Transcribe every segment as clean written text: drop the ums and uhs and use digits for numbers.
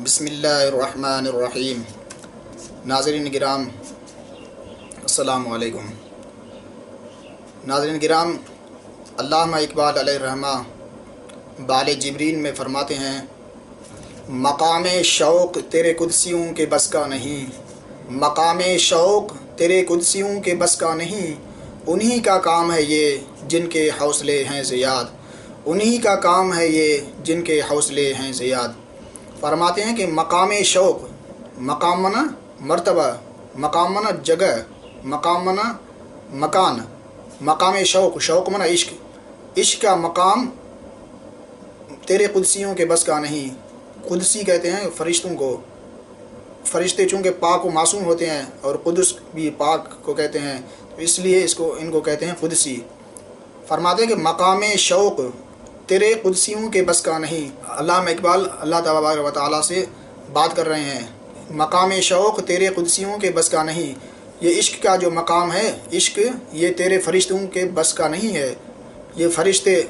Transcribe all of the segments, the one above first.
بسم اللہ الرحمن الرحیم۔ ناظرین کرام السلام علیکم۔ ناظرین کرام، علامہ اقبال علیہ الرحمہ بال جبرین میں فرماتے ہیں، مقام شوق تیرے قدسیوں کے بس کا نہیں، مقام شوق تیرے قدسیوں کے بس کا نہیں، انہی کا کام ہے یہ جن کے حوصلے ہیں زیاد، انہی کا کام ہے یہ جن کے حوصلے ہیں زیاد۔ فرماتے ہیں کہ مقام شوق، مقام منا مرتبہ، مقام منا جگہ، مقام منا مکان، مقام شوق، شوق منا عشق، عشق کا مقام تیرے قدسیوں کے بس کا نہیں۔ قدسی کہتے ہیں فرشتوں کو، فرشتے چونکہ پاک و معصوم ہوتے ہیں اور قدس بھی پاک کو کہتے ہیں، اس لیے ان کو کہتے ہیں قدسی۔ فرماتے ہیں کہ مقام شوق تیرے قدسیوں کے بس کا نہیں۔ علامہ اقبال اللہ تبارک و تعالیٰ سے بات کر رہے ہیں، مقام شوق تیرے قدسیوں کے بس کا نہیں، یہ عشق کا جو مقام ہے، عشق یہ تیرے فرشتوں کے بس کا نہیں ہے، یہ فرشتے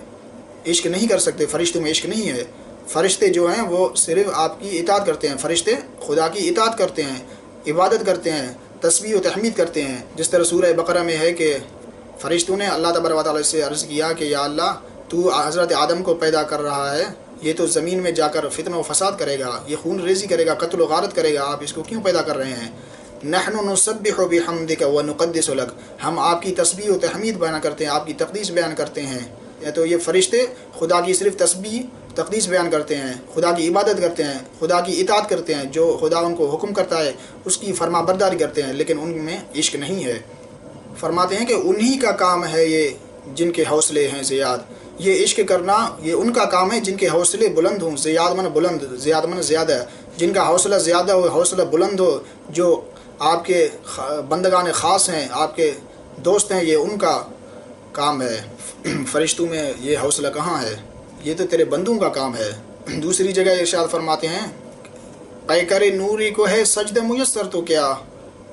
عشق نہیں کر سکتے، فرشتوں میں عشق نہیں ہے۔ فرشتے جو ہیں وہ صرف آپ کی اطاعت کرتے ہیں، فرشتے خدا کی اطاعت کرتے ہیں، عبادت کرتے ہیں، تسبیح و تحمید کرتے ہیں۔ جس طرح سورہ بقرہ میں ہے کہ فرشتوں نے اللہ تبارک و تعالیٰ سے عرض کیا کہ یا اللہ، تو حضرت آدم کو پیدا کر رہا ہے، یہ تو زمین میں جا کر فتنہ و فساد کرے گا، یہ خون ریزی کرے گا، قتل و غارت کرے گا، آپ اس کو کیوں پیدا کر رہے ہیں؟ نحن نسبح بحمدک ونقدس لک، ہم آپ کی تسبیح و تحمید بیان کرتے ہیں، آپ کی تقدیس بیان کرتے ہیں۔ تو یہ فرشتے خدا کی صرف تسبیح تقدیس بیان کرتے ہیں، خدا کی عبادت کرتے ہیں، خدا کی اطاعت کرتے ہیں، جو خدا ان کو حکم کرتا ہے اس کی فرما برداری کرتے ہیں، لیکن ان میں عشق نہیں ہے۔ فرماتے ہیں کہ انہی کا کام ہے یہ جن کے حوصلے ہیں زیاد، یہ عشق کرنا یہ ان کا کام ہے جن کے حوصلے بلند ہوں، زیاد من بلند، زیاد من زیادہ، جن کا حوصلہ زیادہ ہو، حوصلہ بلند ہو، جو آپ کے بندگان خاص ہیں، آپ کے دوست ہیں، یہ ان کا کام ہے۔ فرشتوں میں یہ حوصلہ کہاں ہے؟ یہ تو تیرے بندوں کا کام ہے۔ دوسری جگہ ارشاد فرماتے ہیں، پیکر نوری کو ہے سجدہ میسر تو کیا،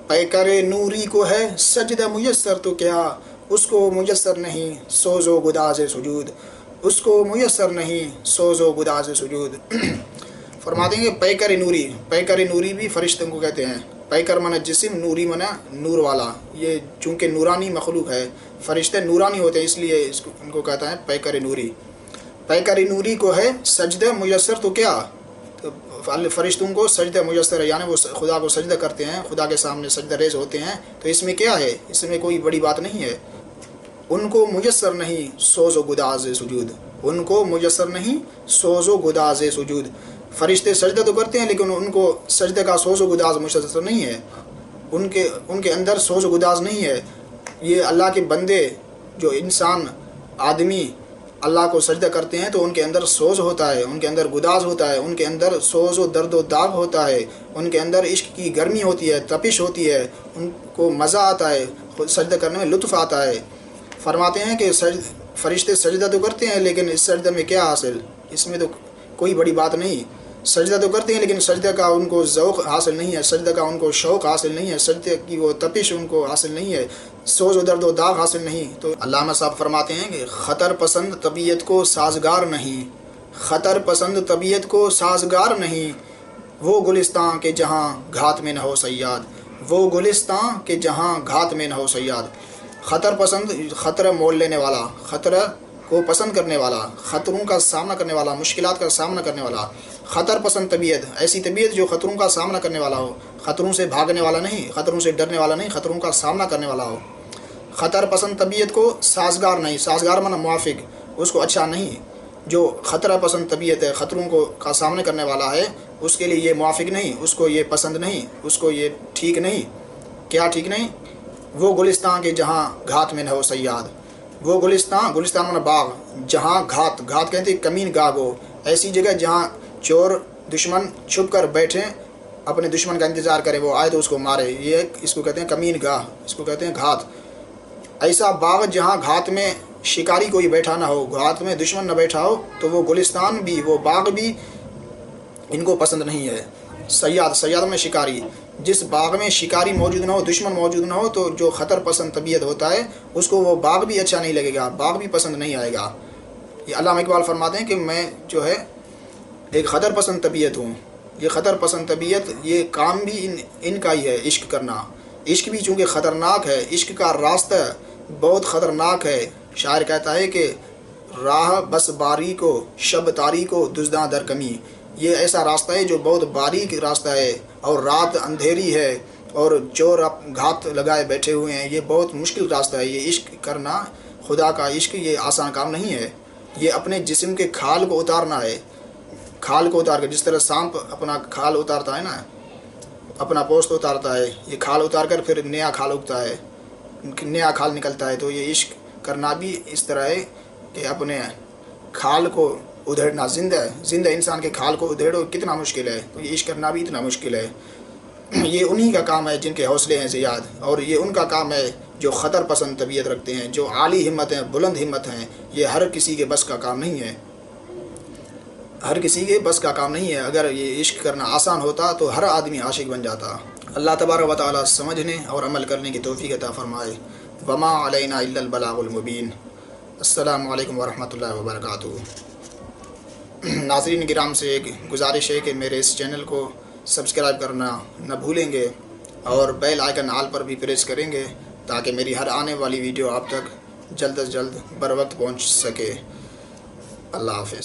پیکر نوری کو ہے سجدہ میسر تو کیا، اس کو میسر نہیں سوز و گداز سجود، اس کو میسر نہیں سوز و گداز سجود۔ فرماتے ہیں کہ پیکر نوری، پیکر نوری بھی فرشتوں کو کہتے ہیں، پیکر منا جسم، نوری منا نور والا، یہ چونکہ نورانی مخلوق ہے، فرشتے نورانی ہوتے ہیں، اس لیے ان کو کہتا ہے پیکر نوری۔ پیکر نوری کو ہے سجدہ میسر تو کیا، فرشتوں کو سجدہ میسر ہے، یعنی وہ خدا کو سجدہ کرتے ہیں، خدا کے سامنے سجدہ ریز ہوتے ہیں، تو اس میں کیا ہے؟ اس میں کوئی بڑی بات نہیں ہے۔ ان کو میسر نہیں سوز و گداز سجود، ان کو میسر نہیں سوز و گداز سجود۔ فرشتے سجدہ تو کرتے ہیں لیکن ان کو سجدہ کا سوز و گداز میسر نہیں ہے، ان کے اندر سوز و گداز نہیں ہے۔ یہ اللہ کے بندے جو انسان آدمی اللہ کو سجدہ کرتے ہیں تو ان کے اندر سوز ہوتا ہے، ان کے اندر گداز ہوتا ہے، ان کے اندر سوز و درد و داغ ہوتا ہے، ان کے اندر عشق کی گرمی ہوتی ہے، تپش ہوتی ہے، ان کو مزہ آتا ہے، سجدہ کرنے میں لطف آتا ہے۔ فرماتے ہیں کہ فرشتے سجدہ تو کرتے ہیں لیکن اس سجدہ میں کیا حاصل؟ اس میں تو کوئی بڑی بات نہیں، سجدہ تو کرتے ہیں لیکن سجدہ کا ان کو ذوق حاصل نہیں ہے، سجدہ کا ان کو شوق حاصل نہیں ہے، سجدہ کی وہ تپش ان کو حاصل نہیں ہے، سوز و درد و داغ حاصل نہیں۔ تو علامہ صاحب فرماتے ہیں کہ خطر پسند طبیعت کو سازگار نہیں، خطر پسند طبیعت کو سازگار نہیں، وہ گلستان کے جہاں گھات میں نہ ہو صیاد، وہ گلستان کے جہاں گھات میں نہ ہو صیاد۔ خطر پسند، خطرہ مول لینے والا، خطرہ کو پسند کرنے والا، خطروں کا سامنا کرنے والا، مشکلات کا سامنا کرنے والا۔ خطر پسند طبیعت، ایسی طبیعت جو خطروں کا سامنا کرنے والا ہو، خطروں سے بھاگنے والا نہیں، خطروں سے ڈرنے والا نہیں، خطروں کا سامنا کرنے والا ہو۔ خطر پسند طبیعت کو سازگار نہیں، سازگار مانا موافق، اس کو اچھا نہیں۔ جو خطرہ پسند طبیعت ہے، خطروں کو کا سامنا کرنے والا ہے، اس کے لیے یہ موافق نہیں، اس کو یہ پسند نہیں، اس کو یہ ٹھیک نہیں۔ کیا ٹھیک نہیں؟ وہ گلستان کے جہاں گھات میں نہ ہو صیاد، وہ گلستان، گلستان مانا باغ، جہاں گھات، گھات کہتے ہیں کمین گاہ ہو، ایسی جگہ جہاں چور دشمن چھپ کر بیٹھیں، اپنے دشمن کا انتظار کرے، وہ آئے تو اس کو مارے، یہ اس کو کہتے ہیں کمین گاہ، اس کو کہتے ہیں گھات۔ ایسا باغ جہاں گھات میں شکاری کوئی بیٹھا نہ ہو، گھات میں دشمن نہ بیٹھا ہو، تو وہ گلستان بھی، وہ باغ بھی ان کو پسند نہیں ہے۔ صیاد، صیاد میں شکاری، جس باغ میں شکاری موجود نہ ہو، دشمن موجود نہ ہو، تو جو خطر پسند طبیعت ہوتا ہے اس کو وہ باغ بھی اچھا نہیں لگے گا، باغ بھی پسند نہیں آئے گا۔ یہ علامہ اقبال فرماتے ہیں کہ میں جو ہے ایک خطر پسند طبیعت ہوں، یہ خطر پسند طبیعت، یہ کام بھی ان کا ہی ہے عشق کرنا۔ عشق بھی چونکہ خطرناک ہے، عشق کا راستہ بہت خطرناک ہے۔ شاعر کہتا ہے کہ راہ بس باریک کو شب تاریک کو دزداں در کمی، یہ ایسا راستہ ہے جو بہت باریک راستہ ہے اور رات اندھیری ہے اور چور گھات لگائے بیٹھے ہوئے ہیں، یہ بہت مشکل راستہ ہے۔ یہ عشق کرنا، خدا کا عشق، یہ آسان کام نہیں ہے۔ یہ اپنے جسم کے کھال کو اتارنا ہے، کھال کو اتار کر، جس طرح سانپ اپنا کھال اتارتا ہے نا، اپنا پوست اتارتا ہے، یہ کھال اتار کر پھر نیا کھال اگتا ہے، نیا کھال نکلتا ہے۔ تو یہ عشق کرنا بھی اس طرح ہے کہ اپنے کھال کو ادھیڑنا، زندہ انسان کے کھال کو ادھیڑو کتنا مشکل ہے، تو یہ عشق کرنا بھی اتنا مشکل ہے۔ یہ انہی کا کام ہے جن کے حوصلے ہیں زیاد، اور یہ ان کا کام ہے جو خطر پسند طبیعت رکھتے ہیں، جو عالی ہمت ہیں، بلند ہمت ہیں۔ یہ ہر کسی کے بس کا کام نہیں ہے، ہر کسی کے بس کا کام نہیں ہے۔ اگر یہ عشق کرنا آسان ہوتا تو ہر آدمی عاشق بن جاتا۔ اللہ تبارک و تعالیٰ سمجھنے اور عمل کرنے کی توفیق عطا فرمائے۔ وما علینا الا البلاغ المبین۔ السلام علیکم ورحمۃ اللہ وبرکاتہ۔ ناظرین کرام سے ایک گزارش ہے کہ میرے اس چینل کو سبسکرائب کرنا نہ بھولیں گے اور بیل آئیکن آل پر بھی پریس کریں گے تاکہ میری ہر آنے والی ویڈیو آپ تک جلد از جلد بر وقت پہنچ سکے۔ اللہ حافظ۔